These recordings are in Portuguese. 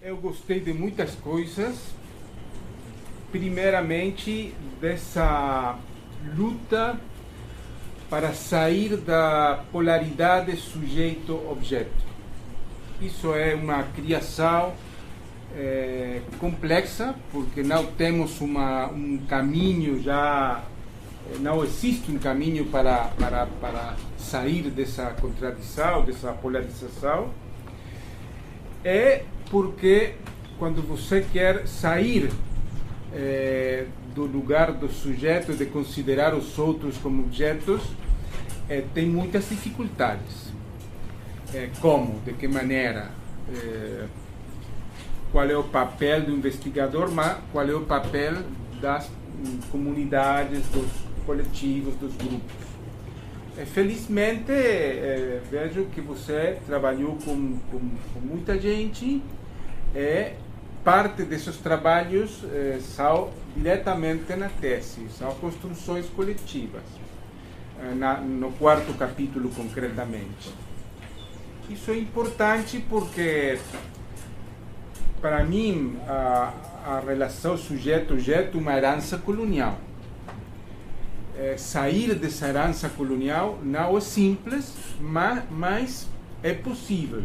Eu gostei de muitas coisas, primeiramente dessa luta para sair da polaridade sujeito-objeto. Isso é uma criação complexa, porque não temos um caminho já, não existe um caminho para sair dessa contradição, dessa polarização. É porque quando você quer sair do lugar do sujeito, de considerar os outros como objetos, tem muitas dificuldades. Como? De que maneira? Qual é o papel do investigador, mas qual é o papel das comunidades, dos coletivos, dos grupos? Felizmente, vejo que você trabalhou com muita gente. Parte desses trabalhos são diretamente na tese, são construções coletivas, no quarto capítulo concretamente. Isso é importante porque, para mim, a relação sujeito-objeto é uma herança colonial. Sair dessa herança colonial não é simples, mas é possível.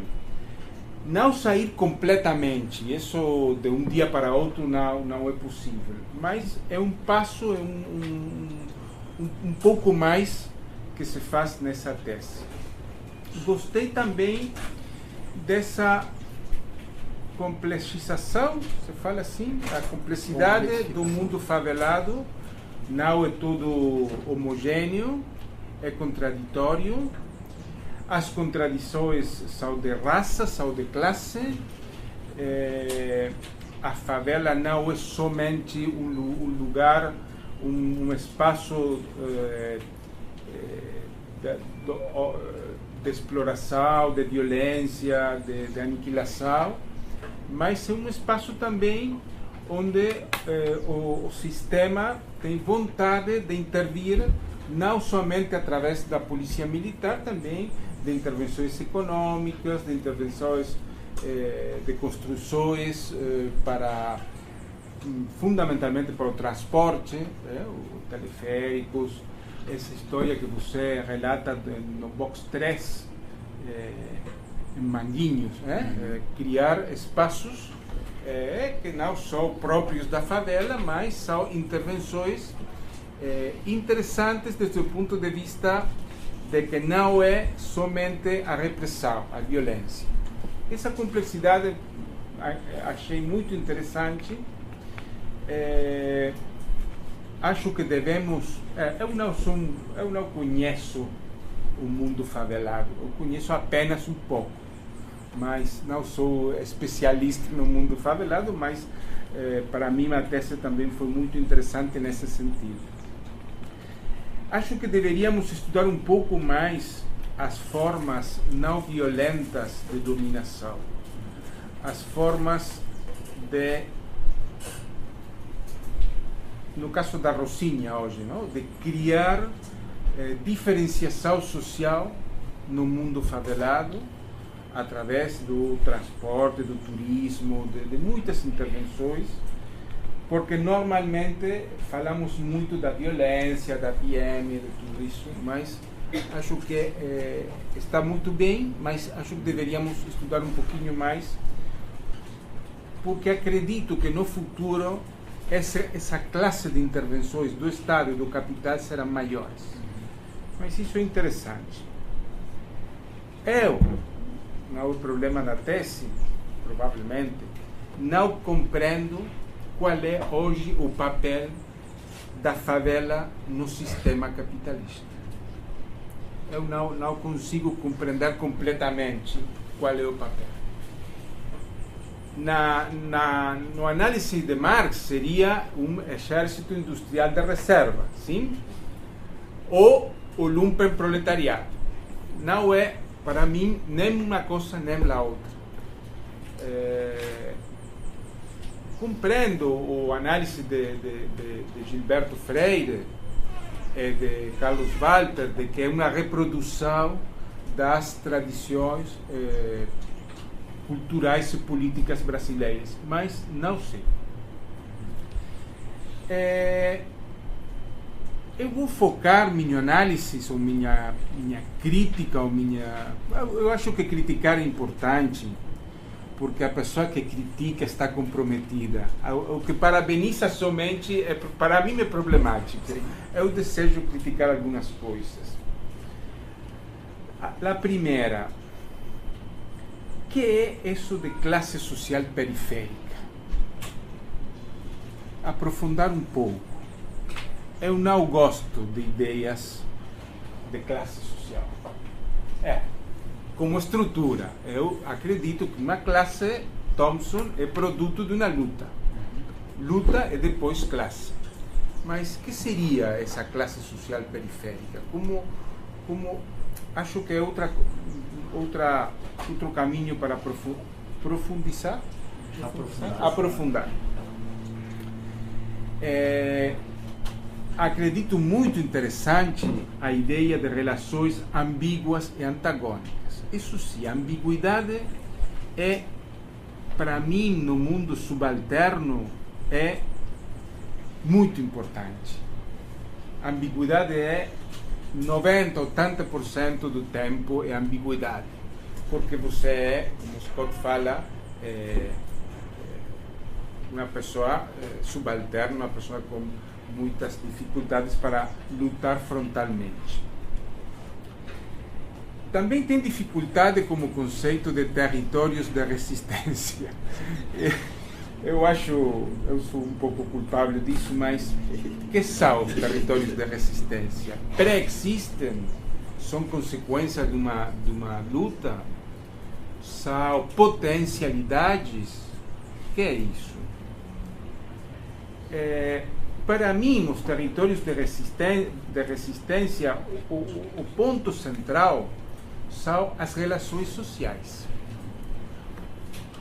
Não sair completamente, isso de um dia para outro não é possível, mas é um passo, um pouco mais que se faz nessa tese. Gostei também dessa complexização, se fala assim, a complexidade do mundo favelado. Não é tudo homogêneo, é contraditório. As contradições são de raça, são de classe. A favela não é somente um lugar, um espaço de exploração, de violência, de aniquilação, mas é um espaço também onde o sistema tem vontade de intervir, não somente através da polícia militar, também de intervenções econômicas, de intervenções de construções fundamentalmente para o transporte, os teleféricos, essa história que você relata no box 3, em Manguinhos, criar espaços que não são próprios da favela, mas são intervenções interessantes desde o ponto de vista de que não é somente a repressão, a violência. Essa complexidade achei muito interessante. Acho que devemos... eu não conheço o mundo favelado, eu conheço apenas um pouco, mas não sou especialista no mundo favelado, mas para mim a tese também foi muito interessante nesse sentido. Acho que deveríamos estudar um pouco mais as formas não violentas de dominação, as formas de, no caso da Rocinha hoje, não? De criar diferenciação social no mundo favelado, através do transporte, do turismo, de muitas intervenções, porque normalmente falamos muito da violência, da PM, de tudo isso, mas acho que está muito bem, mas acho que deveríamos estudar um pouquinho mais, porque acredito que no futuro essa classe de intervenções do Estado e do capital serão maiores. Mas isso é interessante. Não é o problema da tese, provavelmente, não compreendo qual é hoje o papel da favela no sistema capitalista. Eu não consigo compreender completamente qual é o papel. No análise de Marx, seria um exército industrial de reserva, sim? Ou o lumpenproletariado. Não é, para mim, nem uma coisa nem a outra. Compreendo a análise de Gilberto Freire e de Carlos Walter, de que é uma reprodução das tradições culturais e políticas brasileiras, mas não sei. Eu vou focar minha análise, ou minha crítica, eu acho que criticar é importante, porque a pessoa que critica está comprometida. O que parabeniza somente, para mim é problemático. Eu desejo criticar algumas coisas. A primeira, que é isso de classe social periférica? Aprofundar um pouco. Eu não gosto de ideias de classe social. Como estrutura, eu acredito que uma classe Thompson é produto de uma luta. Luta e depois classe. Mas que seria essa classe social periférica? Como acho que é outro caminho para aprofundar. Acredito muito interessante a ideia de relações ambíguas e antagônicas. Isso sim, a ambiguidade é, para mim, no mundo subalterno, é muito importante. A ambiguidade é 90, 80% do tempo é ambiguidade. Porque você é, como Scott fala, uma pessoa subalterna, uma pessoa com muitas dificuldades para lutar frontalmente. Também tem dificuldade como conceito de territórios de resistência. Eu sou um pouco culpável disso, mas que são os territórios de resistência? Pré-existem? São consequências de uma luta? São potencialidades? O que é isso? Para mim, os territórios de resistência, o ponto central são as relações sociais.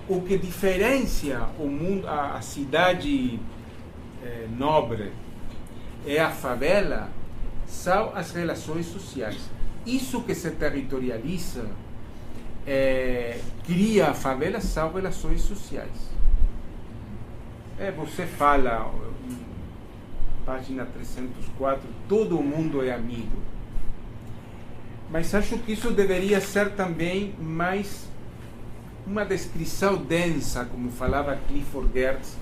O que diferencia o mundo, a cidade nobre e a favela são as relações sociais. Isso que se territorializa, cria a favela, são relações sociais. Você fala, página 304, todo mundo é amigo. Mas acho que isso deveria ser também mais uma descrição densa, como falava Clifford Geertz,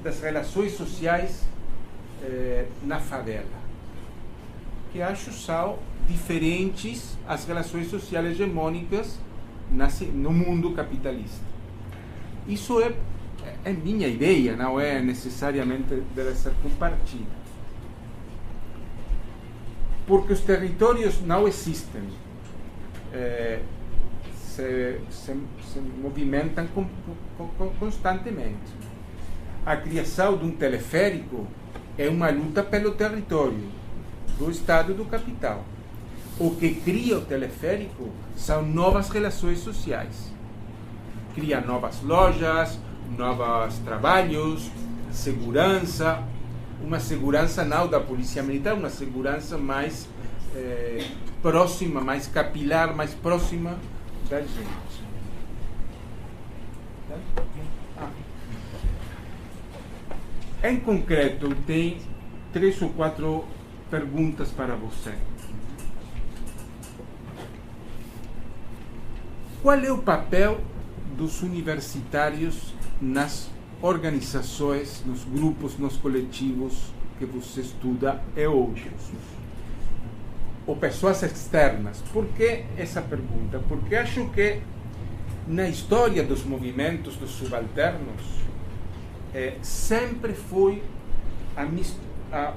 das relações sociais na favela, que acho são diferentes às relações sociais hegemônicas no mundo capitalista. Isso é minha ideia, não é necessariamente deve ser compartilhada. Porque os territórios não existem, se movimentam constantemente. A criação de um teleférico é uma luta pelo território do Estado e do capital. O que cria o teleférico são novas relações sociais. Cria novas lojas, novos trabalhos, segurança, uma segurança não da polícia militar, uma segurança mais próxima, mais capilar, mais próxima da gente. Em concreto, tem 3 ou 4 perguntas para você. Qual é o papel dos universitários nas organizações, nos grupos, nos coletivos que você estuda e outros? Ou pessoas externas. Por que essa pergunta? Porque acho que na história dos movimentos dos subalternos sempre foi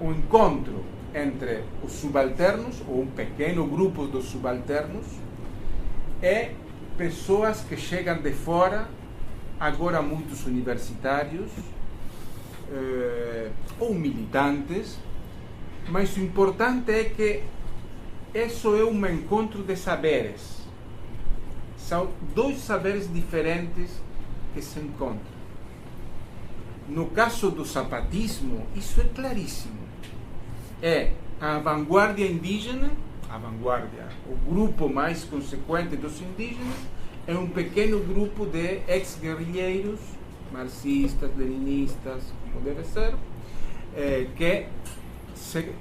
o encontro entre os subalternos, ou um pequeno grupo dos subalternos, e pessoas que chegam de fora, agora muitos universitários, ou militantes, mas o importante é que isso é um encontro de saberes. São 2 saberes diferentes que se encontram. No caso do zapatismo, isso é claríssimo. É a vanguarda indígena a vanguarda. O grupo mais consequente dos indígenas é um pequeno grupo de ex-guerrilheiros, marxistas, leninistas, como deve ser, que se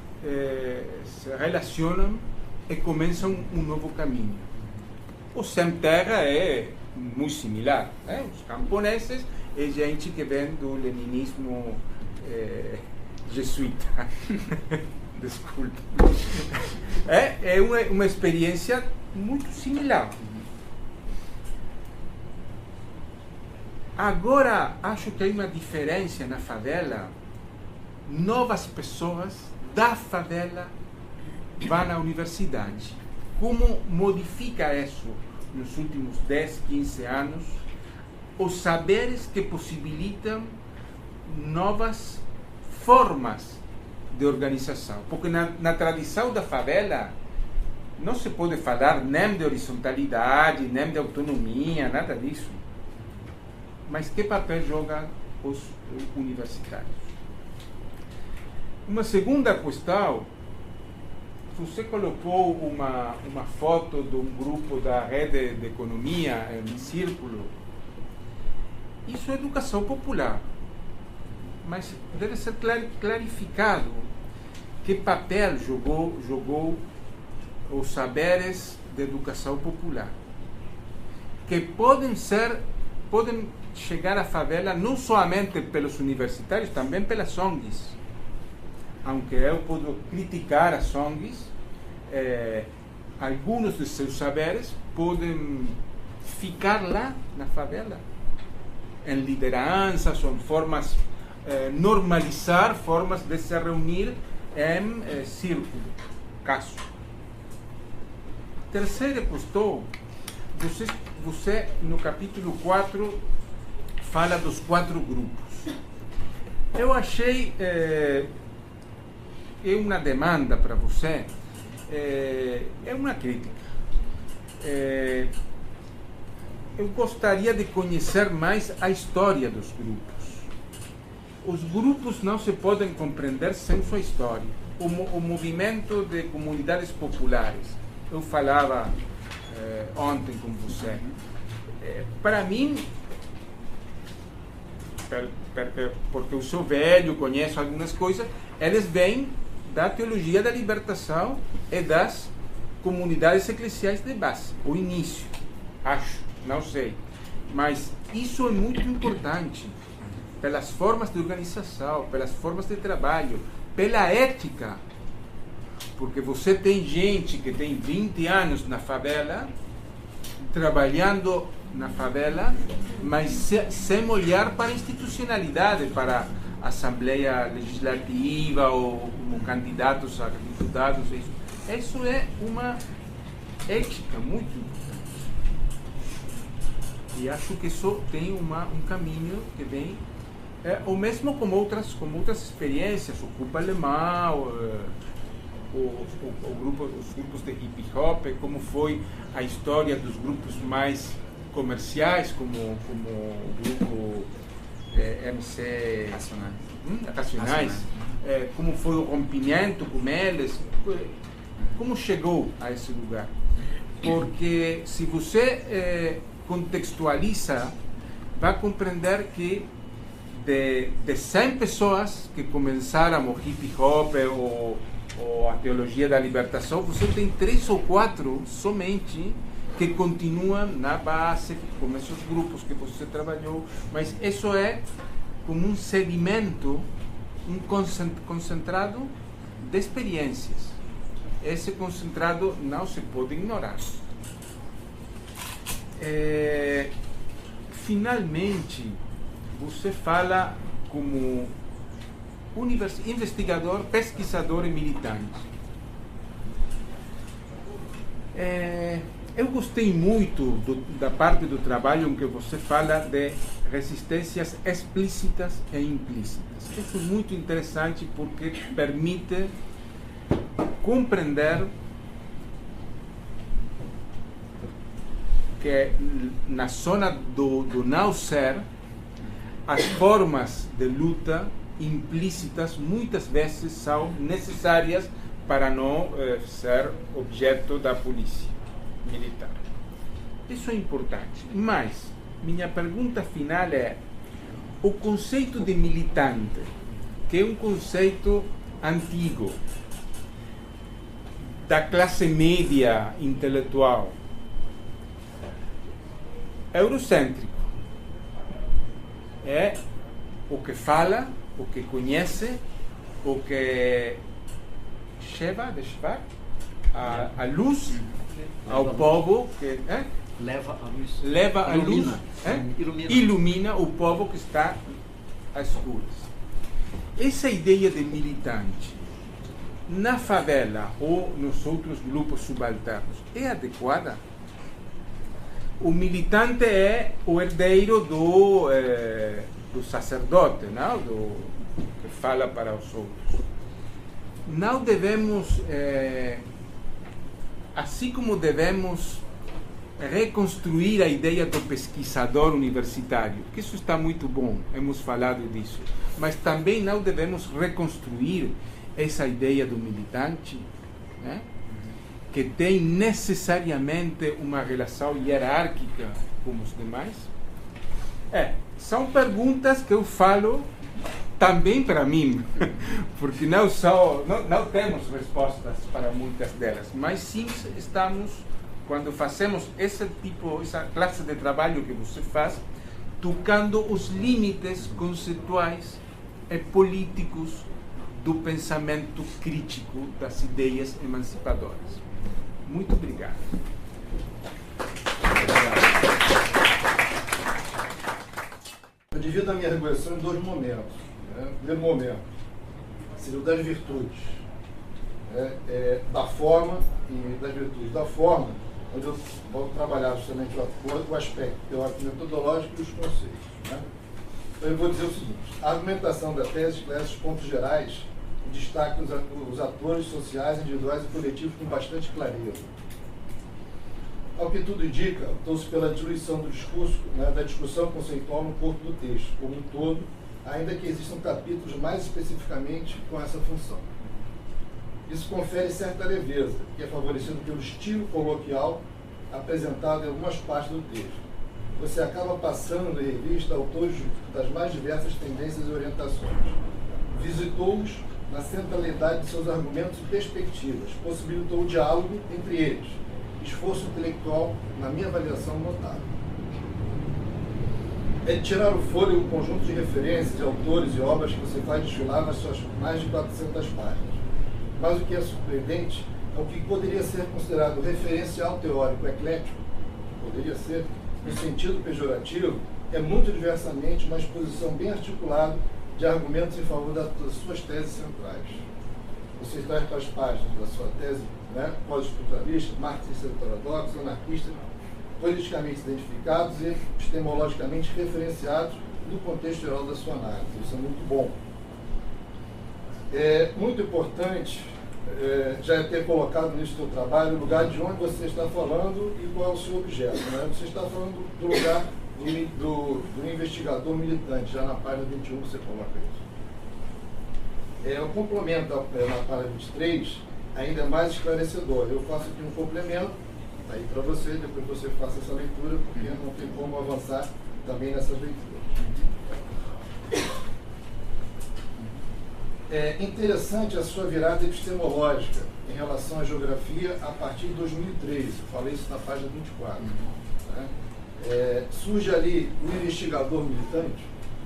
relacionam e começam um novo caminho. O Sem Terra é muito similar. Os camponeses é gente que vem do leninismo jesuíta. Desculpe. É uma experiência muito similar. Agora, acho que há uma diferença na favela. Novas pessoas da favela vão à universidade. Como modifica isso nos últimos 10, 15 anos? Os saberes que possibilitam novas formas de organização. Porque na tradição da favela não se pode falar nem de horizontalidade, nem de autonomia, nada disso. Mas que papel jogam os universitários? Uma segunda questão, você colocou uma foto de um grupo da rede de economia em círculo. Isso é educação popular. Mas deve ser clarificado que papel jogou os saberes de educação popular. Que podem chegar à favela não somente pelos universitários, também pelas ONGs. Aunque eu posso criticar as ONGs, alguns de seus saberes podem ficar lá na favela, em lideranças ou em formas, normalizar formas de se reunir em círculo, caso. Terceira questão, você no capítulo 4 fala dos 4 grupos. Eu achei uma demanda para você, é uma crítica. Eu gostaria de conhecer mais a história dos grupos. Os grupos não se podem compreender sem sua história. O movimento de comunidades populares, eu falava ontem com você, para mim, porque eu sou velho, conheço algumas coisas, eles vêm da teologia da libertação e das comunidades eclesiais de base, o início, acho, não sei. Mas isso é muito importante, pelas formas de organização, pelas formas de trabalho, pela ética. Porque você tem gente que tem 20 anos na favela, trabalhando na favela, mas sem olhar para a institucionalidade, para a Assembleia Legislativa ou como candidatos a deputados. Isso é uma ética muito importante. E acho que isso tem um caminho que vem, ou mesmo como outras experiências, o Clube Alemão, os grupos de hip hop, como foi a história dos grupos mais comerciais, como o grupo MC Racionais, como foi o rompimento com eles, como chegou a esse lugar. Porque se você contextualiza, vai compreender que de 100 pessoas que começaram o hip hop ou a teologia da libertação, você tem 3 ou 4 somente que continuam na base, como esses grupos que você trabalhou, mas isso é como um sedimento, um concentrado de experiências. Esse concentrado não se pode ignorar. Finalmente, você fala como investigador, pesquisador e militante. Eu gostei muito da parte do trabalho em que você fala de resistências explícitas e implícitas. Isso é muito interessante porque permite compreender que na zona do não ser, as formas de luta implícitas muitas vezes são necessárias para não ser objeto da polícia militar. Isso é importante. Mas minha pergunta final é: o conceito de militante, que é um conceito antigo, da classe média intelectual, eurocêntrico, é o que fala, o que conhece, o que leva a luz ao povo, que leva a luz, ilumina o povo que está às escuras. Essa ideia de militante na favela ou nos outros grupos subalternos é adequada? O militante é o herdeiro do sacerdote, não? Que fala para os outros. Não devemos, assim como devemos reconstruir a ideia do pesquisador universitário, que isso está muito bom, hemos falado disso, mas também não devemos reconstruir essa ideia do militante, né? Que tem necessariamente uma relação hierárquica com os demais? São perguntas que eu falo também para mim, porque não temos respostas para muitas delas, mas sim estamos, quando fazemos essa classe de trabalho que você faz, tocando os limites conceituais e políticos do pensamento crítico das ideias emancipadoras. Muito obrigado. Eu divido a minha reflexão em dois momentos. Né? Primeiro momento seria o das virtudes, da forma e das virtudes. Da forma, onde eu vou trabalhar justamente o aspecto teórico metodológico e os conceitos. Né? Então eu vou dizer o seguinte: a argumentação da tese esclarece os pontos gerais e destaca os atores sociais, individuais e coletivos com bastante clareza. Ao que tudo indica, optou-se pela diluição do discurso, né, da discussão conceitual no corpo do texto, como um todo, ainda que existam capítulos mais especificamente com essa função. Isso confere certa leveza, que é favorecido pelo estilo coloquial apresentado em algumas partes do texto. Você acaba passando em revista autores das mais diversas tendências e orientações. Visitou-os na centralidade de seus argumentos e perspectivas, possibilitou o diálogo entre eles, esforço intelectual, na minha avaliação, notável. É tirar o fôlego o conjunto de referências de autores e obras que você faz desfilar nas suas mais de 400 páginas. Mas o que é surpreendente é o que poderia ser considerado referencial teórico eclético, poderia ser, no sentido pejorativo, é muito diversamente uma exposição bem articulada de argumentos em favor das suas teses centrais. Você traz para as páginas da sua tese, né, pós-estruturalista, marxista heterodoxo, anarquista, politicamente identificados e epistemologicamente referenciados no contexto geral da sua análise. Isso é muito bom. É muito importante já ter colocado nesse seu trabalho o lugar de onde você está falando e qual é o seu objeto. Né? Você está falando do lugar do investigador militante, já na página 21 você coloca isso. O complemento na página 23 ainda é mais esclarecedor. Eu faço aqui um complemento aí para você, depois você faça essa leitura, porque não tem como avançar também nessas leituras. É interessante a sua virada epistemológica em relação à geografia a partir de 2013. Eu falei isso na página 24. Né? Surge ali o investigador militante?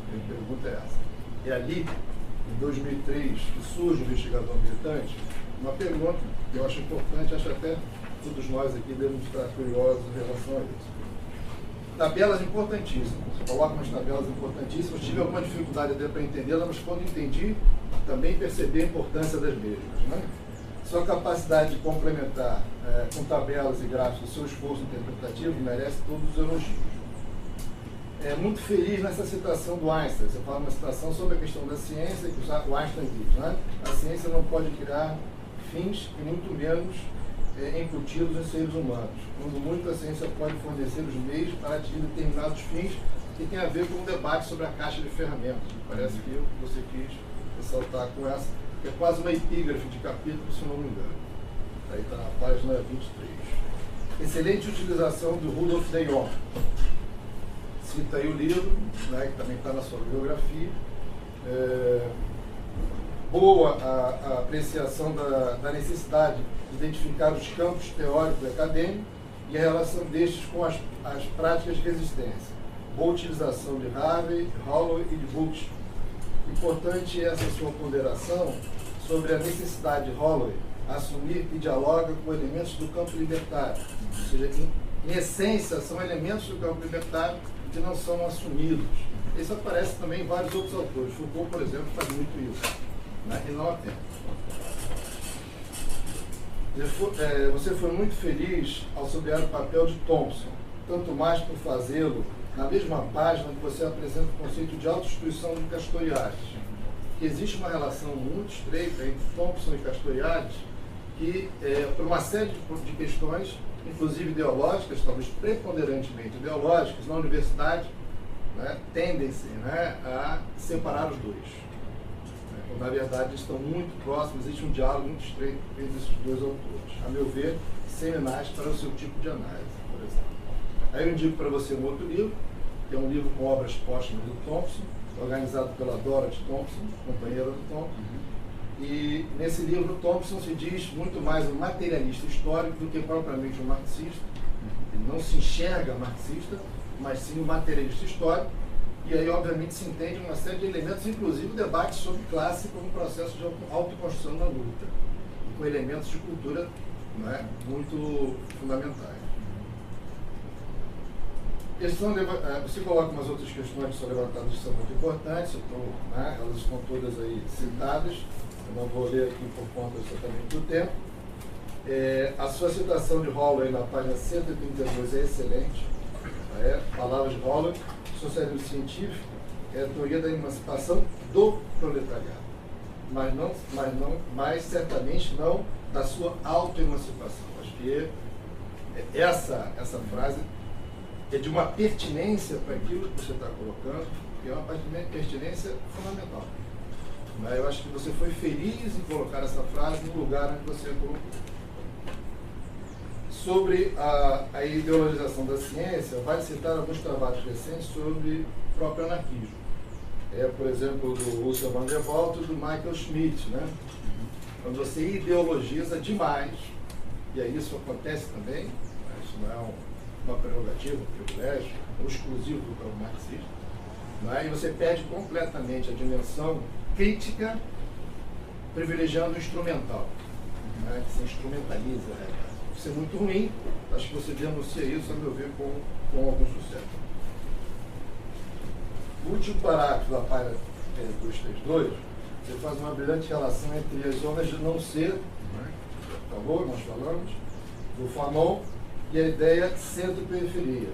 A pergunta é essa. É ali, em 2003, que surge o investigador militante? Uma pergunta que eu acho importante, acho até todos nós aqui devemos estar curiosos em relação a isso. Tabelas importantíssimas. Você coloca umas tabelas importantíssimas. Tive alguma dificuldade até para entendê-las, mas quando entendi, também percebi a importância das mesmas. Né? Sua capacidade de complementar com tabelas e gráficos o seu esforço interpretativo merece todos os elogios. Muito feliz nessa citação do Einstein. Você fala uma citação sobre a questão da ciência, que o Einstein diz, né? A ciência não pode criar fins e muito menos incutidos em seres humanos. Quando muito, a ciência pode fornecer os meios para atingir determinados fins que tem a ver com um debate sobre a caixa de ferramentas. Parece que você quis ressaltar com essa, que é quase uma epígrafe de capítulo, se não me engano. Aí está na página 23. Excelente utilização do Rudolf de Jong. Cita aí o livro, né, que também está na sua biografia. Boa a apreciação da necessidade de identificar os campos teóricos e acadêmicos e a relação destes com as práticas de resistência. Boa utilização de Harvey, Holloway e de Bush. Importante essa sua ponderação sobre a necessidade de Holloway assumir que dialoga com elementos do campo libertário. Ou seja, em essência, são elementos do campo libertário que não são assumidos. Isso aparece também em vários outros autores. Foucault, por exemplo, faz muito isso, né? E não apenas. Você foi muito feliz ao sublinhar o papel de Thompson, tanto mais por fazê-lo na mesma página que você apresenta o conceito de autodestruição de Castoriadis. Que existe uma relação muito estreita entre Thompson e Castoriadis, que, por uma série de questões, inclusive ideológicas, talvez preponderantemente ideológicas, na universidade, né, tendem-se, né, a separar os dois. Quando, na verdade, estão muito próximos, existe um diálogo muito estreito entre esses dois autores. A meu ver, seminais para o seu tipo de análise, por exemplo. Aí eu indico para você um outro livro, que é um livro com obras póstumas do Thompson, organizado pela Dorothy Thompson, companheira do Thompson. E nesse livro, Thompson se diz muito mais um materialista histórico do que propriamente um marxista. Ele não se enxerga marxista, mas sim um materialista histórico. E aí, obviamente, se entende uma série de elementos, inclusive o debate sobre classe como um processo de autoconstrução da luta, e com elementos de cultura, né, muito fundamentais. Você coloca umas outras questões que são levantadas que são muito importantes, né, elas estão todas aí citadas, eu não vou ler aqui por conta exatamente do tempo. A sua citação de Holloway na página 132 é excelente. Palavras de Holloway: socialismo científico é a teoria da emancipação do proletariado, mas certamente não da sua autoemancipação. Acho que essa frase é de uma pertinência para aquilo que você está colocando, que é uma pertinência fundamental. Mas eu acho que você foi feliz em colocar essa frase no lugar onde você a colocou. Sobre a ideologização da ciência, vale citar alguns trabalhos recentes sobre o próprio anarquismo. Por exemplo, do Russell van der Voort e do Michael Schmidt, né? Quando você ideologiza demais, e aí isso acontece também, isso não é uma prerrogativa, um privilégio, ou exclusivo do campo marxista, né? E você perde completamente a dimensão crítica, privilegiando o instrumental, né? Que se instrumentaliza, né? Isso é muito ruim, acho que você denuncia isso, a meu ver, com algum sucesso. O último parágrafo da página 232, você faz uma brilhante relação entre as zonas de não ser, né? Por favor, nós falamos, do Fanon, e a ideia centro-periferia.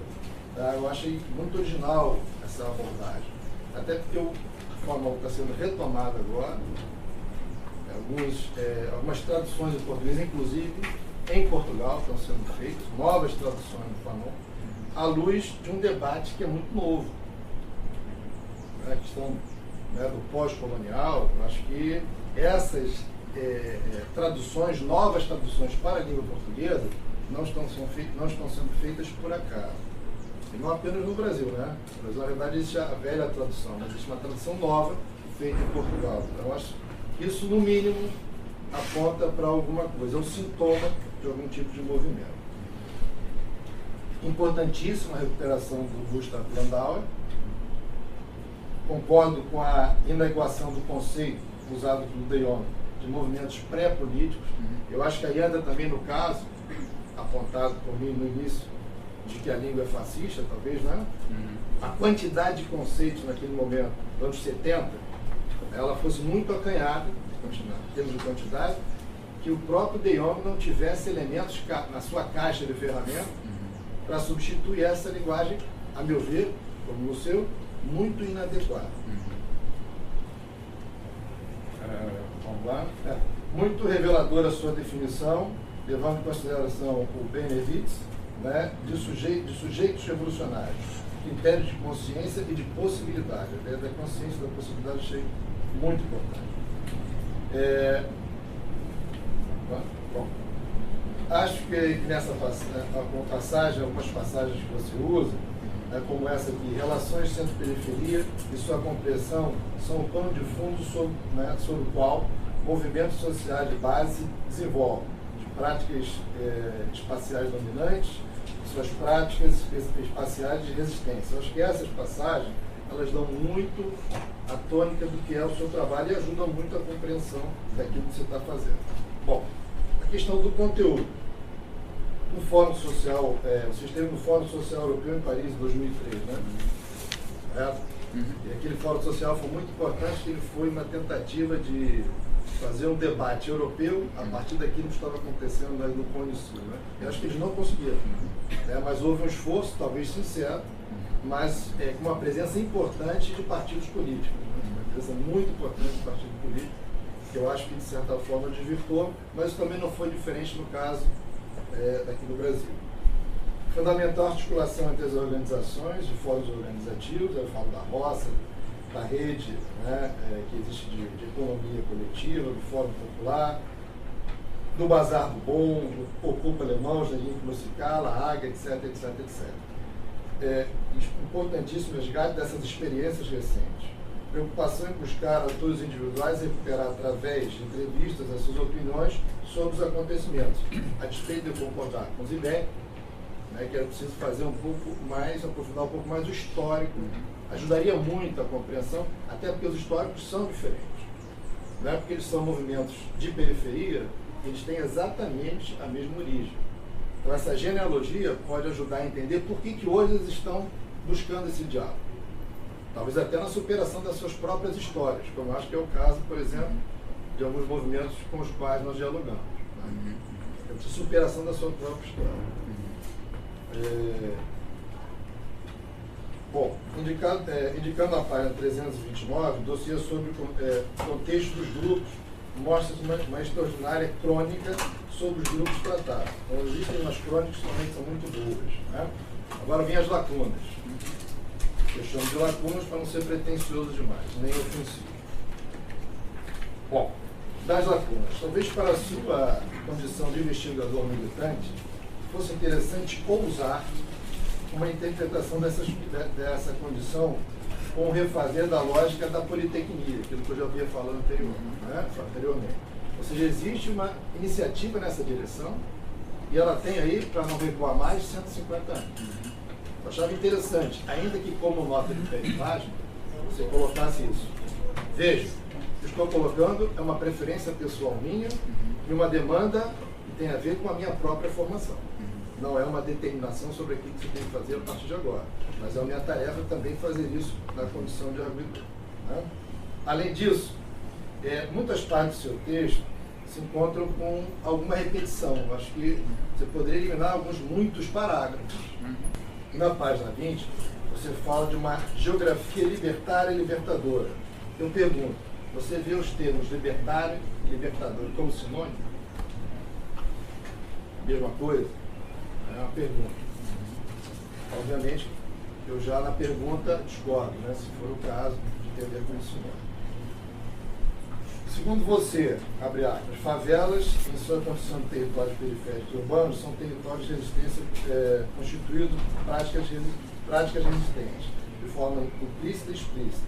Tá? Eu achei muito original essa abordagem, até porque o Fanon está sendo retomado agora, algumas traduções em português, inclusive, em Portugal estão sendo feitas, novas traduções do Fanon, à luz de um debate que é muito novo. A questão, né, do pós-colonial. Eu acho que essas traduções, novas traduções para a língua portuguesa, não estão sendo feitas por acaso. E não apenas no Brasil, né? No Brasil, na verdade, existe a velha tradução, mas existe uma tradução nova feita em Portugal. Então, acho que isso, no mínimo, aponta para alguma coisa, é um sintoma de algum tipo de movimento. Importantíssima a recuperação do Gustav Landauer. Concordo com a inadequação do conceito usado pelo De Jong de movimentos pré-políticos. Eu acho que aí entra também no caso, apontado por mim no início, de que a língua é fascista, talvez, né? A quantidade de conceitos naquele momento, nos anos 70, ela fosse muito acanhada, em termos de quantidade, que o próprio De Jong não tivesse elementos na sua caixa de ferramentas para substituir essa linguagem, a meu ver, como o seu, muito inadequada. Vamos lá. Muito reveladora a sua definição, levando em consideração o Benevitz, né, de sujeitos revolucionários, critérios de consciência e de possibilidade. A ideia da consciência e da possibilidade achei muito importante. Bom, Acho que nessa passagem, algumas passagens que você usa, como essa aqui, relações centro-periferia e sua compreensão são o pano de fundo sobre o qual movimentos sociais de base desenvolvem práticas espaciais dominantes, suas práticas espaciais de resistência. Eu acho que essas passagens, elas dão muito a tônica do que é o seu trabalho e ajudam muito a compreensão daquilo que você está fazendo. Bom, a questão do conteúdo. No Fórum Social, você esteve no Fórum Social Europeu em Paris em 2003, né? E aquele Fórum Social foi muito importante, que ele foi uma tentativa de fazer um debate europeu a partir daquilo que estava acontecendo no Cone Sul, né? Eu acho que eles não conseguiram, mas houve um esforço, talvez sincero, mas com uma presença importante de partidos políticos, né? Uma presença muito importante de partidos políticos, que eu acho que de certa forma desvirtuou, mas isso também não foi diferente no caso daqui do Brasil. Fundamental a articulação entre as organizações de fóruns organizativos, eu falo da roça, da rede, né, que existe de economia coletiva, do Fórum Popular, do Bazar do Bom, do Ocupa Alemão, Jardim Crucicala, Águia, etc, etc, etc. Importantíssimo o resgate dessas experiências recentes. Preocupação em buscar atores individuais e recuperar através de entrevistas as suas opiniões sobre os acontecimentos, a despeito de eu concordar com o Zibek, que era preciso fazer um pouco mais, aprofundar um pouco mais o histórico, ajudaria muito a compreensão, até porque os históricos são diferentes. Não é porque eles são movimentos de periferia, eles têm exatamente a mesma origem. Então essa genealogia pode ajudar a entender por que hoje eles estão buscando esse diálogo. Talvez até na superação das suas próprias histórias, como eu acho que é o caso, por exemplo, de alguns movimentos com os quais nós dialogamos. Né? A superação da sua própria história. Bom, indicando a página 329, dossiê sobre contexto dos grupos, mostra uma extraordinária crônica sobre os grupos tratados. Então, existem umas crônicas que também são muito boas. Né? Agora vem as lacunas. Eu chamo de lacunas para não ser pretensioso demais, nem ofensivo. Bom, das lacunas. Talvez para a sua condição de investigador militante, fosse interessante ousar uma interpretação dessa condição com o refazer da lógica da politecnia, aquilo que eu já havia falado anteriormente. Ou seja, existe uma iniciativa nessa direção e ela tem aí, para não recuar mais, 150 anos. Eu achava interessante, ainda que como nota de perifragem, você colocasse isso. Veja, o que estou colocando é uma preferência pessoal minha e uma demanda que tem a ver com a minha própria formação. Não é uma determinação sobre aquilo que você tem que fazer a partir de agora, mas é a minha tarefa também fazer isso na condição de arguidor. Né? Além disso, muitas partes do seu texto se encontram com alguma repetição. Eu acho que você poderia eliminar muitos parágrafos. Na página 20, você fala de uma geografia libertária e libertadora. Eu pergunto, você vê os termos libertário e libertador como sinônimo? Mesma coisa? É uma pergunta. Obviamente, eu já na pergunta discordo, né, se for o caso de entender como sinônimo. Segundo você, abre aspas, favelas, em sua condição de territórios periféricos urbanos, são territórios de resistência constituídos por práticas resistentes, de forma implícita e explícita,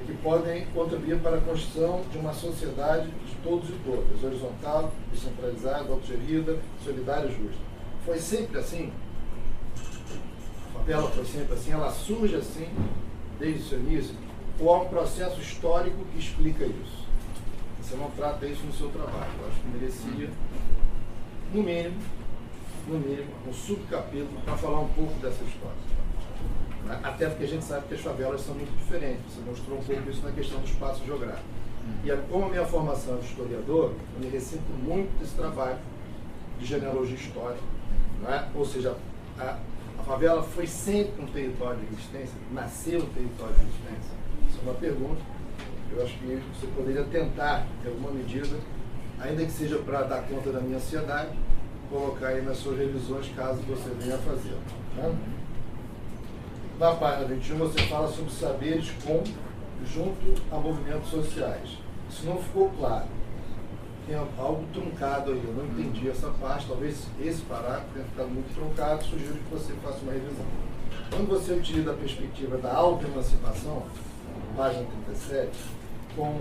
que podem contribuir para a construção de uma sociedade de todos e todas, horizontal, descentralizada, autogerida, solidária e justa. Foi sempre assim? A favela foi sempre assim? Ela surge assim desde o seu início? Ou há um processo histórico que explica isso? Você não trata isso no seu trabalho. Eu acho que merecia, no mínimo, um subcapítulo para falar um pouco dessa história. Até porque a gente sabe que as favelas são muito diferentes. Você mostrou um pouco isso na questão do espaço geográfico. E como a minha formação é de historiador, eu me ressinto muito desse trabalho de genealogia histórica. Não é? Ou seja, a favela foi sempre um território de resistência, nasceu um território de resistência. Isso é uma pergunta. Eu acho que você poderia tentar, em alguma medida, ainda que seja para dar conta da minha ansiedade, colocar aí nas suas revisões, caso você venha a fazer. Né? Na página 21, você fala sobre saberes junto a movimentos sociais. Isso não ficou claro. tem algo truncado aí, eu não entendi essa parte, talvez esse parágrafo tenha ficado muito truncado, sugiro que você faça uma revisão. Quando você utiliza a perspectiva da autoemancipação, página 37, com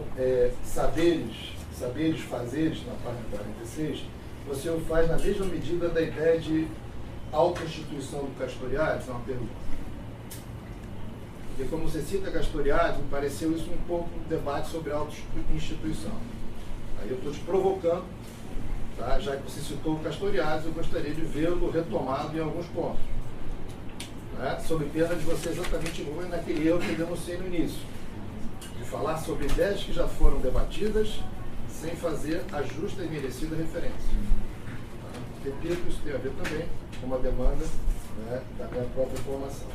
saberes, fazeres, na página 46, você o faz na mesma medida da ideia de auto-instituição do Castoriadis? É uma pergunta. Porque como você cita Castoriadis, me pareceu isso um pouco um debate sobre auto-instituição. Aí eu estou te provocando, tá? Já que você citou o Castoriadis, eu gostaria de vê-lo retomado em alguns pontos. Né? Sob pena de você exatamente igual naquele erro que eu denunciei no início, de falar sobre ideias que já foram debatidas sem fazer a justa e merecida referência. Tá? Repito, isso tem a ver também com uma demanda, né, da minha própria formação.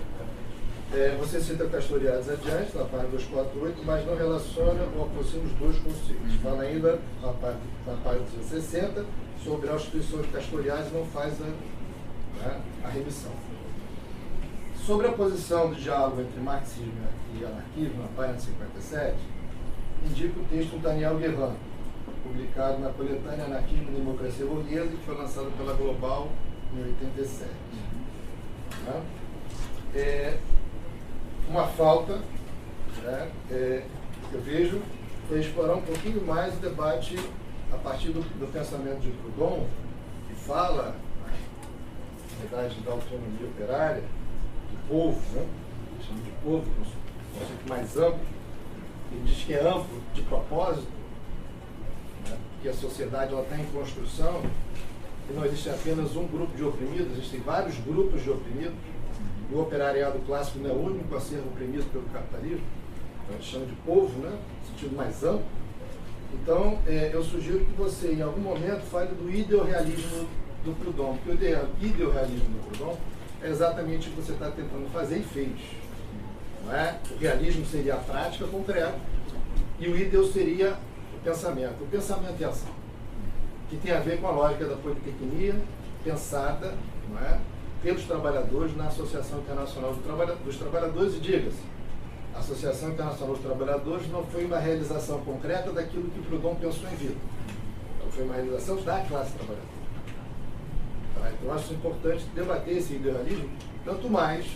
Você cita Castoriadis adiante, na página 248, mas não relaciona ou aproxima os dois conceitos. Fala ainda, na página 260, sobre a instituição de Castoriadis, não faz a remissão. Sobre a posição do diálogo entre marxismo e anarquismo, na página 57, indica o texto do Daniel Guerrin, publicado na coletânea Anarquismo e Democracia Burguesa, que foi lançado pela Global em 87. Uma falta, né, eu vejo, é explorar um pouquinho mais o debate a partir do pensamento de Proudhon, que fala, na verdade, da autonomia operária, do povo, né, chama de povo, um conceito mais amplo. Ele diz que é amplo de propósito, né, que a sociedade está em construção e não existe apenas um grupo de oprimidos, existem vários grupos de oprimidos. O operariado clássico não é o único a ser oprimido pelo capitalismo, a gente chama de povo, né, no sentido mais amplo. Então, eu sugiro que você, em algum momento, fale do ideorrealismo do Proudhon, porque o ideorrealismo do Proudhon é exatamente o que você está tentando fazer e fez. Não é? O realismo seria a prática concreta e o ideo seria o pensamento e a ação, que tem a ver com a lógica da politecnia pensada, não é, pelos trabalhadores na Associação Internacional dos Trabalhadores, e diga-se, a Associação Internacional dos Trabalhadores não foi uma realização concreta daquilo que Proudhon pensou em vida. Então, foi uma realização da classe trabalhadora. Tá? Então, eu acho importante debater esse idealismo, tanto mais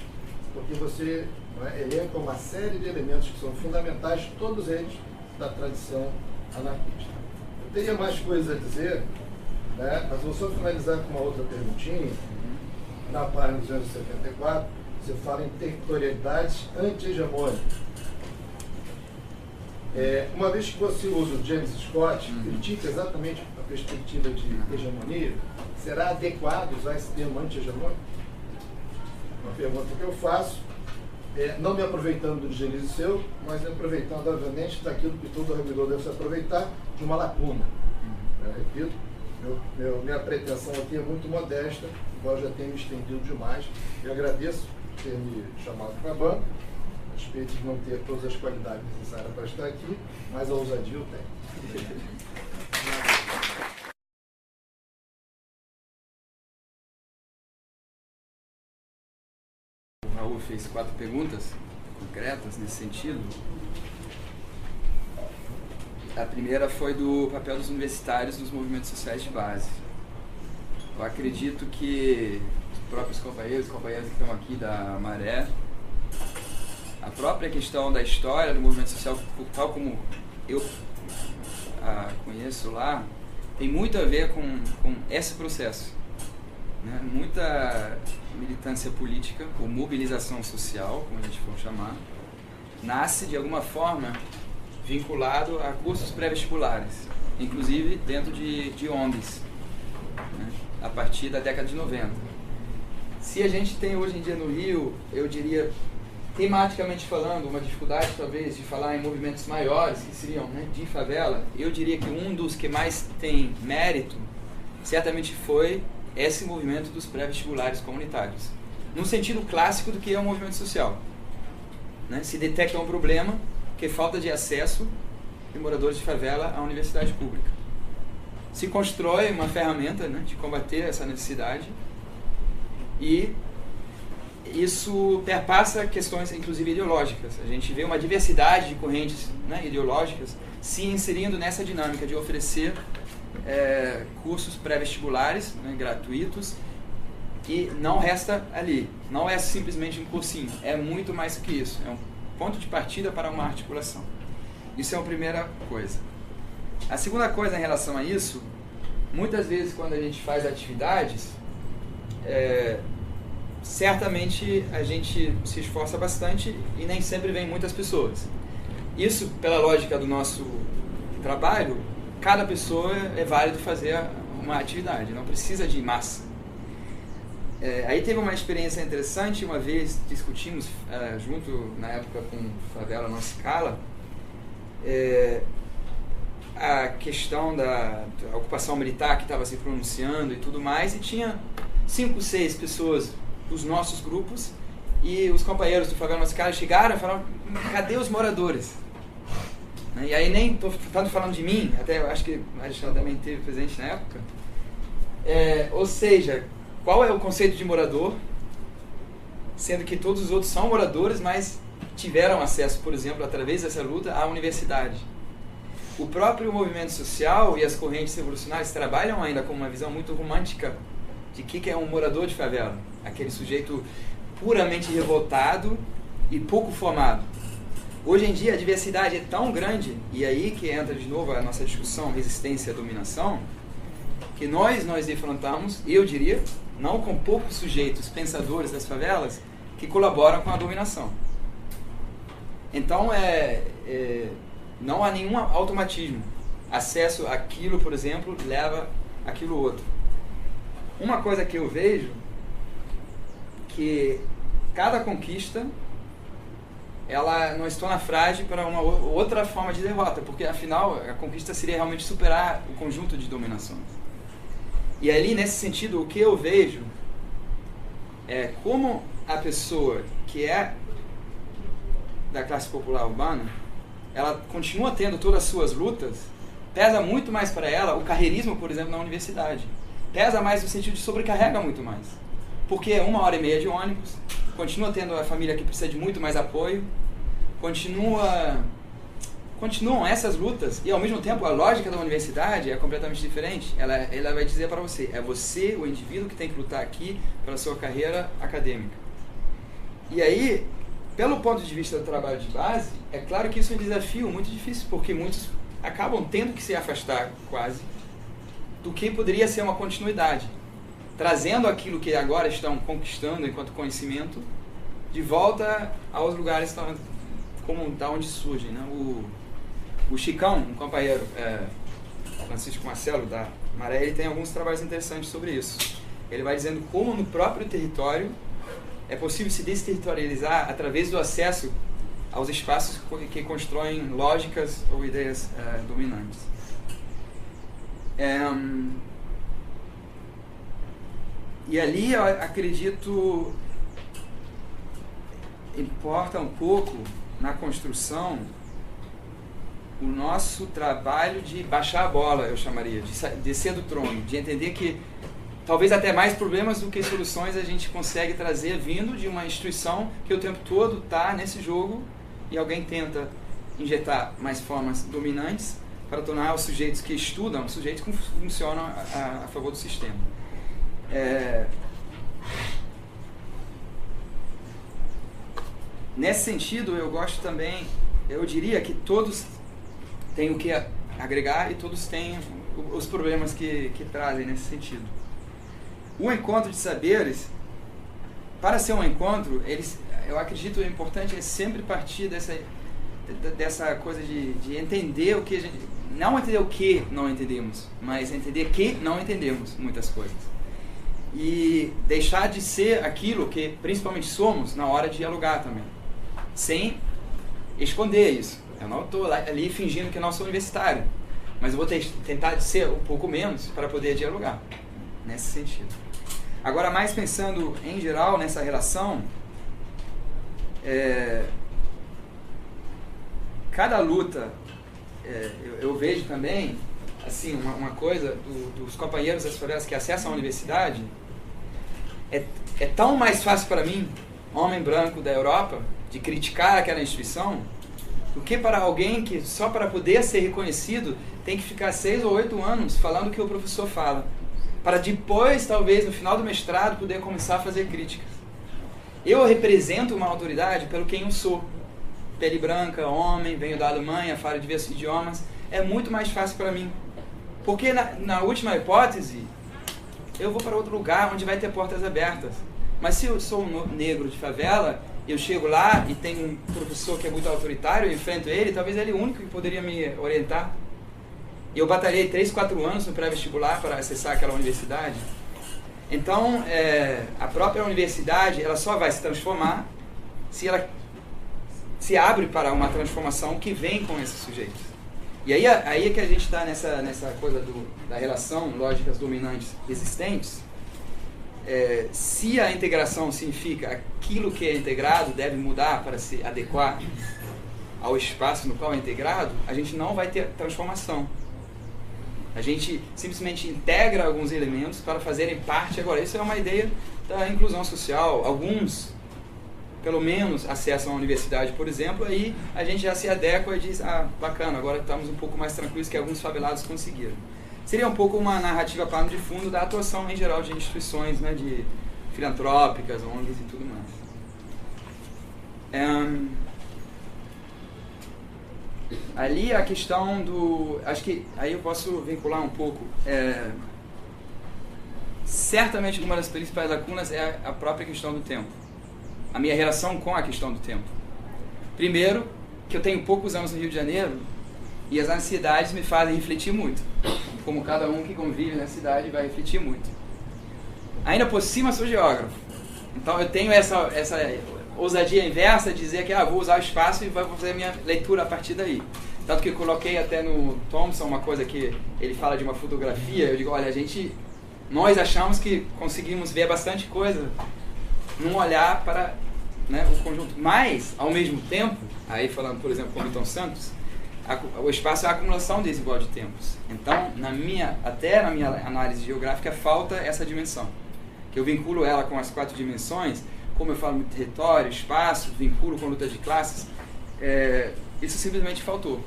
porque você, não é, elenca uma série de elementos que são fundamentais, todos eles, da tradição anarquista. Eu teria mais coisas a dizer, né, mas vou só finalizar com uma outra perguntinha. Na página 274, você fala em territorialidades anti-hegemônicas. Uma vez que você usa o James Scott, critica exatamente a perspectiva de hegemonia, será adequado usar esse termo anti-hegemônico? Uma pergunta que eu faço, não me aproveitando do deslize seu, mas me aproveitando, obviamente, daquilo que todo revisor deve se aproveitar, de uma lacuna. Repito, minha pretensão aqui é muito modesta, embora já tenha me estendido demais, e agradeço por ter me chamado para a banca, a respeito de não ter todas as qualidades necessárias para estar aqui, mas a ousadia eu tenho. O Raul fez 4 perguntas concretas nesse sentido. A primeira foi do papel dos universitários nos movimentos sociais de base. Eu acredito que os próprios companheiros que estão aqui da Maré, a própria questão da história do movimento social, tal como eu a conheço lá, tem muito a ver com esse processo. Né? Muita militância política, ou mobilização social, como a gente for chamar, nasce de alguma forma vinculado a cursos pré-vestibulares, inclusive dentro de ONGs, né? A partir da década de 90. Se a gente tem hoje em dia no Rio, eu diria, tematicamente falando, uma dificuldade talvez de falar em movimentos maiores, que seriam, né, de favela, eu diria que um dos que mais tem mérito, certamente foi esse movimento dos pré-vestibulares comunitários, no sentido clássico do que é um movimento social. Né? Se detecta um problema, que é falta de acesso de moradores de favela à universidade pública. Se constrói uma ferramenta, né, de combater essa necessidade, e isso perpassa questões, inclusive, ideológicas. A gente vê uma diversidade de correntes, né, ideológicas se inserindo nessa dinâmica de oferecer cursos pré-vestibulares, né, gratuitos, e não resta ali. Não é simplesmente um cursinho, é muito mais que isso. É um ponto de partida para uma articulação. Isso é a primeira coisa. A segunda coisa em relação a isso, muitas vezes quando a gente faz atividades, certamente a gente se esforça bastante e nem sempre vem muitas pessoas. Isso, pela lógica do nosso trabalho, cada pessoa é válido fazer uma atividade, não precisa de massa. Aí teve uma experiência interessante, uma vez discutimos junto, na época, com Favela Nossa Escala, a questão da ocupação militar que estava se pronunciando e tudo mais, e tinha 5, 6 pessoas dos nossos grupos, e os companheiros do Favela Nossa Escala chegaram e falaram: cadê os moradores? E aí nem estou falando de mim, até eu acho que o Alexandre também esteve presente na época. Ou seja, qual é o conceito de morador, sendo que todos os outros são moradores, mas tiveram acesso, por exemplo, através dessa luta, à universidade. O próprio movimento social e as correntes revolucionárias trabalham ainda com uma visão muito romântica de que é um morador de favela, aquele sujeito puramente revoltado e pouco formado. Hoje em dia a diversidade é tão grande, e aí que entra de novo a nossa discussão resistência à dominação, que nós defrontamos, eu diria, não com poucos sujeitos pensadores das favelas que colaboram com a dominação. Então não há nenhum automatismo. Acesso àquilo, por exemplo, leva àquilo outro. Uma coisa que eu vejo, que cada conquista, ela não se torna frágil para uma outra forma de derrota, porque afinal a conquista seria realmente superar o conjunto de dominações. E ali, nesse sentido, o que eu vejo é como a pessoa que é da classe popular urbana, ela continua tendo todas as suas lutas, pesa muito mais para ela o carreirismo, por exemplo, na universidade. Pesa mais no sentido de sobrecarrega muito mais. Porque é 1h30 de ônibus, continua tendo a família que precisa de muito mais apoio, continuam essas lutas, e ao mesmo tempo a lógica da universidade é completamente diferente. Ela vai dizer para você, é você, o indivíduo, que tem que lutar aqui pela sua carreira acadêmica. E aí, pelo ponto de vista do trabalho de base, é claro que isso é um desafio muito difícil, porque muitos acabam tendo que se afastar quase do que poderia ser uma continuidade, trazendo aquilo que agora estão conquistando enquanto conhecimento de volta aos lugares como da onde surgem, né? O Chicão, um companheiro, Francisco Marcelo, da Maré, ele tem alguns trabalhos interessantes sobre isso. Ele vai dizendo como no próprio território é possível se desterritorializar através do acesso aos espaços que constroem lógicas ou ideias dominantes. E ali eu acredito importa um pouco na construção o nosso trabalho de baixar a bola, eu chamaria, de descer do trono, de entender que talvez até mais problemas do que soluções a gente consegue trazer vindo de uma instituição que o tempo todo está nesse jogo e alguém tenta injetar mais formas dominantes para tornar os sujeitos que estudam, sujeitos que funcionam a favor do sistema. Nesse sentido, eu gosto também, eu diria que todos têm o que agregar e todos têm os problemas que trazem nesse sentido. O encontro de saberes, para ser um encontro, eu acredito que o importante é sempre partir dessa coisa de entender o que a gente... Não entender o que não entendemos, mas entender que não entendemos muitas coisas. E deixar de ser aquilo que principalmente somos na hora de dialogar também. Sem esconder isso. Eu não estou ali fingindo que não sou universitário, mas eu vou tentar ser um pouco menos para poder dialogar, nesse sentido. Agora, mais pensando em geral nessa relação, cada luta, eu vejo também, assim, uma coisa dos companheiros das favelas que acessam a universidade, é tão mais fácil para mim, homem branco da Europa, de criticar aquela instituição, do que para alguém que só para poder ser reconhecido tem que ficar 6 ou 8 anos falando o que o professor fala, para depois, talvez, no final do mestrado, poder começar a fazer críticas. Eu represento uma autoridade pelo quem eu sou. Pele branca, homem, venho da Alemanha, falo diversos idiomas. É muito mais fácil para mim. Porque na última hipótese, eu vou para outro lugar onde vai ter portas abertas. Mas se eu sou um negro de favela, eu chego lá e tem um professor que é muito autoritário, eu enfrento ele, talvez ele é o único que poderia me orientar. E eu batalhei 3, 4 anos no pré-vestibular para acessar aquela universidade. Então, a própria universidade, ela só vai se transformar se ela se abre para uma transformação que vem com esses sujeitos. E aí é que a gente está nessa coisa da relação, lógicas dominantes existentes. Se a integração significa aquilo que é integrado deve mudar para se adequar ao espaço no qual é integrado, a gente não vai ter transformação. A gente simplesmente integra alguns elementos para fazerem parte agora. Isso é uma ideia da inclusão social. Alguns, pelo menos, acessam a universidade, por exemplo, aí a gente já se adequa e diz, bacana, agora estamos um pouco mais tranquilos que alguns favelados conseguiram. Seria um pouco uma narrativa pano de fundo da atuação em geral de instituições, né, de filantrópicas, ONGs e tudo mais. Ali a questão do... Acho que aí eu posso vincular um pouco. Certamente uma das principais lacunas é a própria questão do tempo. A minha relação com a questão do tempo. Primeiro, que eu tenho poucos anos no Rio de Janeiro e as ansiedades me fazem refletir muito. Como cada um que convive na cidade vai refletir muito. Ainda por cima sou geógrafo. Então eu tenho essa ousadia inversa de dizer que vou usar o espaço e vou fazer a minha leitura a partir daí. Tanto que eu coloquei até no Thompson uma coisa que ele fala de uma fotografia. Eu digo, olha, nós achamos que conseguimos ver bastante coisa num olhar para, né, o conjunto. Mas, ao mesmo tempo, aí falando, por exemplo, com o Milton Santos, o espaço é a acumulação desigual de tempos. Então, até na minha análise geográfica, falta essa dimensão. Que eu vinculo ela com as 4 dimensões, como eu falo no território, espaço, vinculo com luta de classes, isso simplesmente faltou.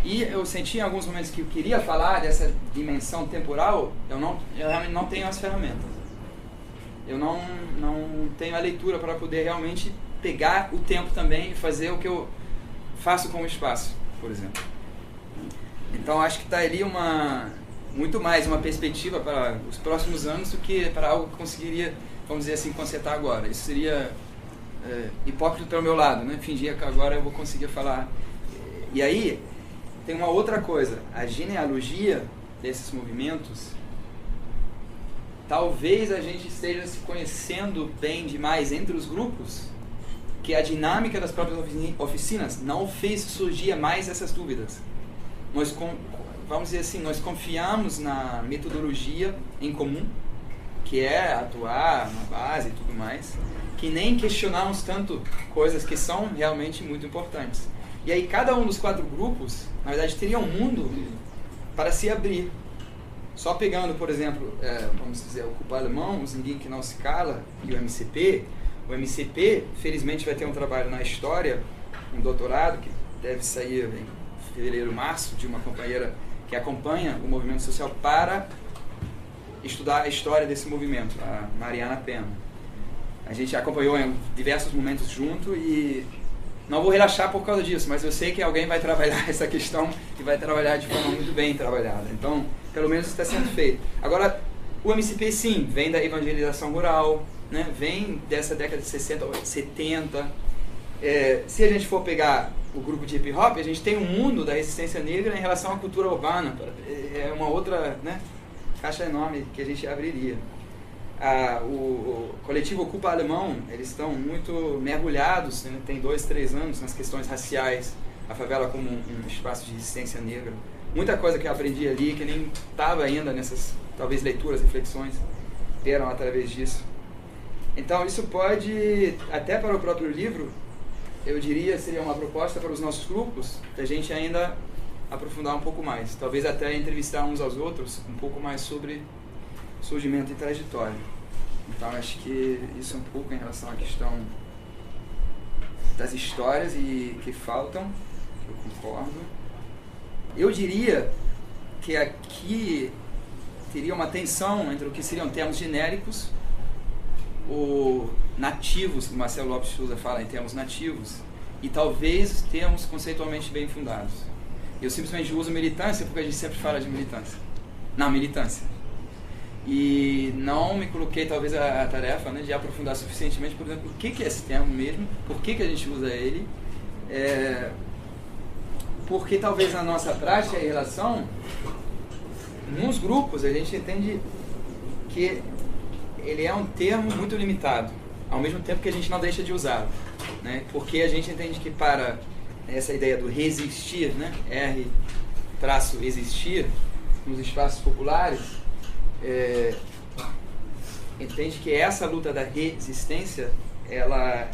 E eu senti em alguns momentos que eu queria falar dessa dimensão temporal, eu realmente não tenho as ferramentas. Eu não tenho a leitura para poder realmente pegar o tempo também e fazer o que eu faço com o espaço, por exemplo. Então acho que está ali muito mais uma perspectiva para os próximos anos do que para algo que conseguiria, vamos dizer assim, consertar agora. Isso seria hipócrita pelo meu lado, né? Fingir que agora eu vou conseguir falar. E aí tem uma outra coisa, a genealogia desses movimentos, talvez a gente esteja se conhecendo bem demais entre os grupos, que a dinâmica das próprias oficinas não fez surgir mais essas dúvidas. Nós, vamos dizer assim, nós confiamos na metodologia em comum, que é atuar na base e tudo mais, que nem questionamos tanto coisas que são realmente muito importantes. E aí cada um dos 4 grupos, na verdade, teria um mundo para se abrir. Só pegando, por exemplo, vamos dizer, o Cupo Alemão, o Ninguém Que Não Se Cala e o MCP. O MCP, felizmente, vai ter um trabalho na história, um doutorado, que deve sair em fevereiro, março, de uma companheira que acompanha o movimento social para estudar a história desse movimento, a Mariana Pena. A gente acompanhou em diversos momentos junto e não vou relaxar por causa disso, mas eu sei que alguém vai trabalhar essa questão e vai trabalhar de forma muito bem trabalhada. Então, pelo menos isso está sendo feito. Agora, o MCP, sim, vem da evangelização rural, né? Vem dessa década de 60, 70. Se a gente for pegar o grupo de hip hop, a gente tem um mundo da resistência negra em relação à cultura urbana. É uma outra, né, caixa enorme que a gente abriria. O coletivo Ocupa Alemão, eles estão muito mergulhados, né, tem 2, 3 anos nas questões raciais, a favela como um espaço de resistência negra. Muita coisa que eu aprendi ali, que nem estava ainda nessas, talvez, leituras, reflexões, vieram através disso. Então isso pode, até para o próprio livro, eu diria, seria uma proposta para os nossos grupos, da gente ainda aprofundar um pouco mais. Talvez até entrevistar uns aos outros um pouco mais sobre surgimento e trajetória. Então acho que isso é um pouco em relação à questão das histórias e que faltam. eu concordo. Eu diria que aqui teria uma tensão entre o que seriam termos genéricos, ou nativos, que o Marcelo Lopes de Souza fala em termos nativos, e talvez termos conceitualmente bem fundados. Eu simplesmente uso militância porque a gente sempre fala de militância. Não, militância. E não me coloquei talvez a tarefa, né, de aprofundar suficientemente, por exemplo, o que é esse termo mesmo, por que a gente usa ele, porque talvez na nossa prática e relação, nos grupos a gente entende que ele é um termo muito limitado, ao mesmo tempo que a gente não deixa de usá-lo, né? Porque a gente entende que para essa ideia do resistir, né? R-existir, nos espaços populares, entende que essa luta da resistência, ela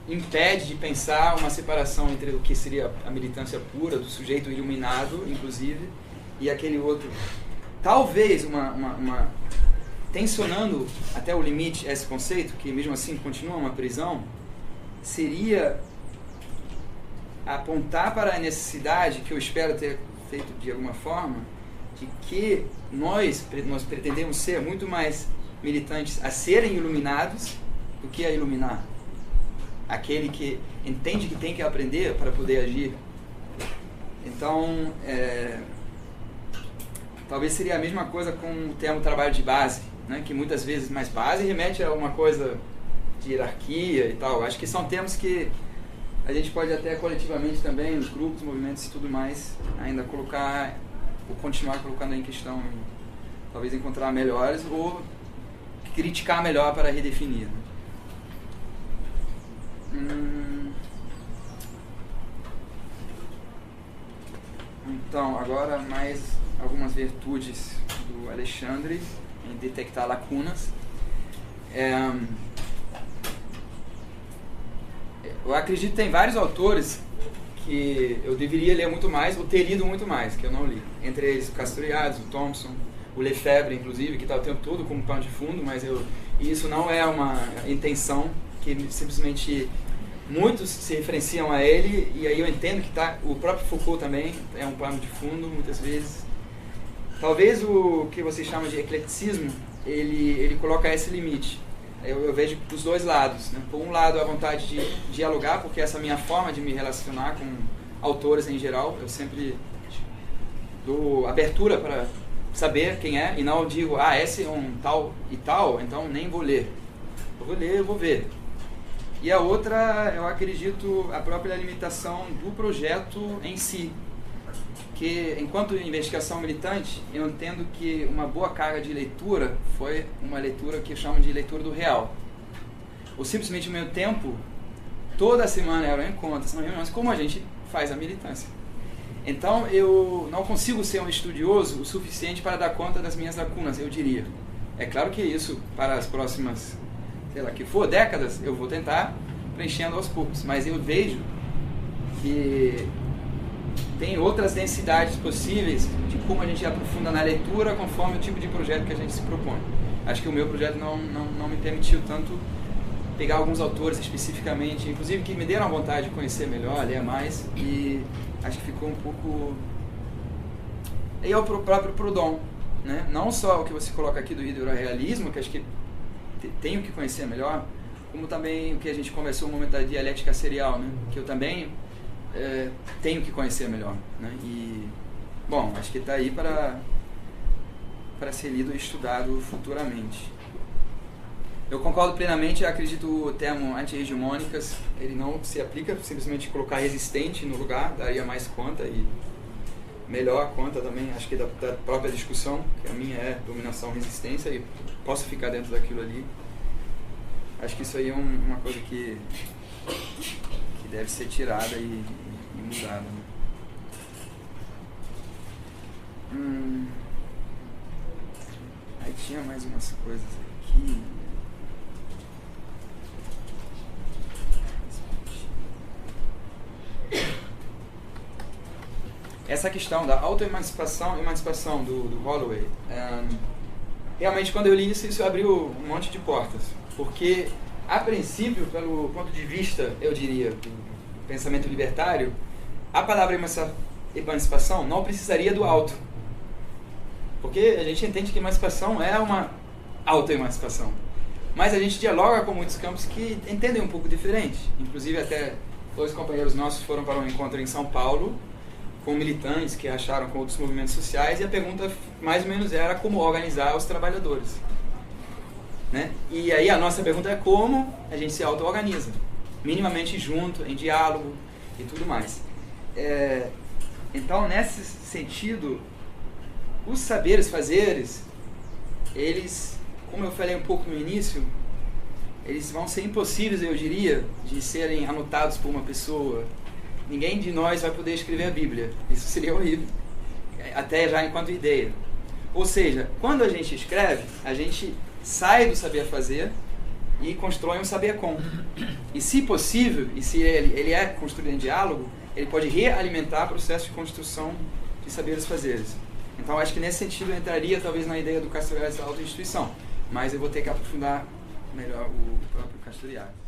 impede de pensar uma separação entre o que seria a militância pura, do sujeito iluminado, inclusive, e aquele outro. Talvez tensionando até o limite esse conceito, que mesmo assim continua uma prisão, seria apontar para a necessidade, que eu espero ter feito de alguma forma, de que nós pretendemos ser muito mais militantes a serem iluminados do que a iluminar. Aquele que entende que tem que aprender para poder agir. Então, talvez seria a mesma coisa com o termo trabalho de base, né? Que muitas vezes mais base remete a uma coisa de hierarquia e tal. Acho que são termos que a gente pode até coletivamente também, nos grupos, movimentos e tudo mais, ainda colocar, ou continuar colocando em questão, talvez encontrar melhores, ou criticar melhor para redefinir. Então, agora mais algumas virtudes do Alexandre em detectar lacunas. Eu acredito que tem vários autores que eu deveria ler muito mais, ou ter lido muito mais, que eu não li. Entre eles o Castoriadis, o Thompson, o Lefebvre, inclusive, que está o tempo todo como pano de fundo, mas isso não é uma intenção, que simplesmente muitos se referenciam a ele, e aí eu entendo que o próprio Foucault também é um pano de fundo, muitas vezes. Talvez o que vocês chamam de ecleticismo, ele coloca esse limite. Eu vejo dos dois lados, né? Por um lado, a vontade de dialogar, porque essa é a minha forma de me relacionar com autores em geral. Eu sempre dou abertura para saber quem é, e não digo, esse é um tal e tal, então nem vou ler. Eu vou ler, eu vou ver. E a outra, eu acredito, a própria limitação do projeto em si. Que, enquanto investigação militante, eu entendo que uma boa carga de leitura foi uma leitura que eu chamo de leitura do real. Ou simplesmente, no meu tempo, toda semana era um encontro, são reuniões, como a gente faz a militância. Então, eu não consigo ser um estudioso o suficiente para dar conta das minhas lacunas, eu diria. É claro que isso, para as próximas, sei lá, que for, décadas, eu vou tentar preenchendo aos poucos. Mas eu vejo que tem outras densidades possíveis de como a gente aprofunda na leitura conforme o tipo de projeto que a gente se propõe. Acho que o meu projeto não me permitiu tanto pegar alguns autores especificamente, inclusive que me deram a vontade de conhecer melhor, ler mais, e acho que ficou um pouco... E é o próprio Proudhon, né? Não só o que você coloca aqui do ideorrealismo, que acho que tenho que conhecer melhor, como também o que a gente conversou no momento da dialética serial, né? Que eu também tenho que conhecer melhor, né? E, bom, acho que está aí para ser lido e estudado futuramente. Eu concordo plenamente, acredito o termo anti-hegemônicas, ele não se aplica, simplesmente colocar resistente no lugar, daria mais conta e melhor conta também, acho que da própria discussão, que a minha é dominação-resistência e posso ficar dentro daquilo ali. Acho que isso aí é uma coisa que deve ser tirada e mudada. Né? Aí tinha mais umas coisas aqui. Essa questão da autoemancipação e emancipação do Holloway, realmente quando eu li isso abriu um monte de portas, porque a princípio, pelo ponto de vista, eu diria, do pensamento libertário, a palavra emancipação não precisaria do auto. Porque a gente entende que emancipação é uma autoemancipação. Mas a gente dialoga com muitos campos que entendem um pouco diferente. Inclusive até 2 companheiros nossos foram para um encontro em São Paulo com militantes que racharam com outros movimentos sociais, e a pergunta mais ou menos era como organizar os trabalhadores, né? E aí a nossa pergunta é como a gente se auto-organiza, minimamente junto, em diálogo e tudo mais. Então, nesse sentido, os saberes fazeres, eles, como eu falei um pouco no início, eles vão ser impossíveis, eu diria, de serem anotados por uma pessoa. Ninguém de nós vai poder escrever a Bíblia. Isso seria horrível, até já enquanto ideia. Ou seja, quando a gente escreve, a gente sai do saber fazer e constrói um saber com. E se possível, e se ele é construído em diálogo, ele pode realimentar o processo de construção de saberes fazeres. Então, acho que nesse sentido eu entraria talvez na ideia do Castoriadis da autoinstituição, mas eu vou ter que aprofundar melhor o próprio Castoriadis.